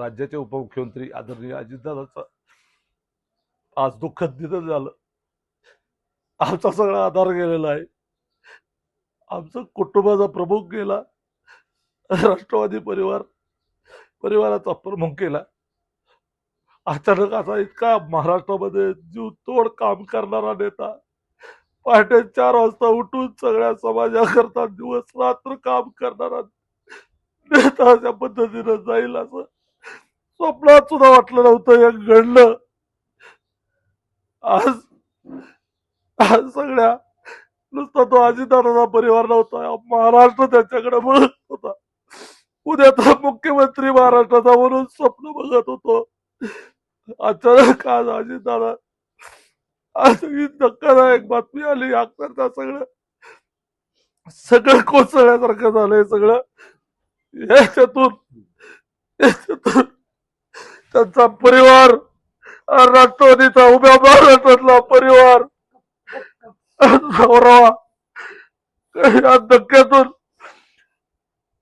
राज्याचे उपमुख्यमंत्री आदरणीय अजितदादांचं आज दुःखद निधन झालं. आमचा सगळा आधार गेलेला आहे. आमचं कुटुंबाचा प्रमुख गेला. राष्ट्रवादी परिवाराचा प्रमुख गेला. अचानक असा इतका महाराष्ट्रामध्ये जीव तोड काम करणारा नेता, पहाटे 4 वाजता उठून सगळ्या समाजाकरता दिवस रात्र काम करणारा नेता अशा पद्धतीनं जाईल असं स्वप्नात सुद्धा वाटलं नव्हतं. हे घडलं. आज आज सगळ्या नुसता तो अजितदादाचा परिवार नव्हता, महाराष्ट्र त्याच्याकडे बघत होता. उद्या तर मुख्यमंत्री महाराष्ट्राचा म्हणून स्वप्न बघत होतो. अचानक आज अजितदादा आज ही धक्कादायक बातमी आली. अक्षरशः सगळं कोसळल्यासारखं झालंय. सगळं याच्यातून त्यांचा परिवार, राष्ट्रवादीचा उभ्या महाराष्ट्रातला परिवार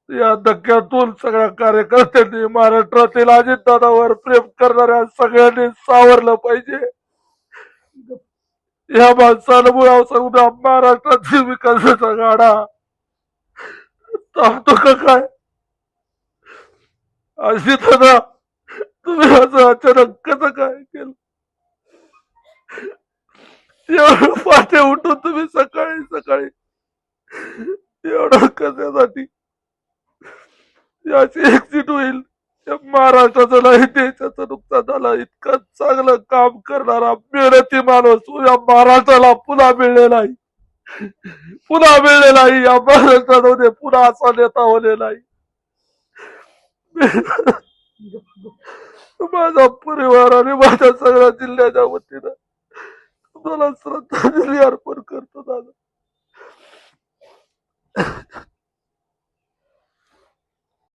या धक्क्यातून सगळ्या कार्यकर्त्यांनी, महाराष्ट्रातील अजितदादावर प्रेम करणाऱ्या सगळ्यांनी सावरलं पाहिजे. या माणसानं उभ्या महाराष्ट्रातील विकासाचा गाडा थांबतो का काय? अजितदादा, तुम्ही असं अचानक कसं काय केलं? एवढं पहाटे उठून तुम्ही सकाळी एवढं कशासाठी? याची एक्झिट होईल. महाराष्ट्राचं नाही देशाचं नुकसान झालं. इतकं चांगलं काम करणारा मेहनती माणूस या महाराष्ट्राला पुन्हा मिळलेला आहे. या महाराष्ट्रामध्ये पुन्हा असा नेता होलेला आहे. माझा परिवार आणि माझ्या सगळ्या जिल्ह्याच्या वतीनं तुम्हाला श्रद्धांजली अर्पण करतो दादा.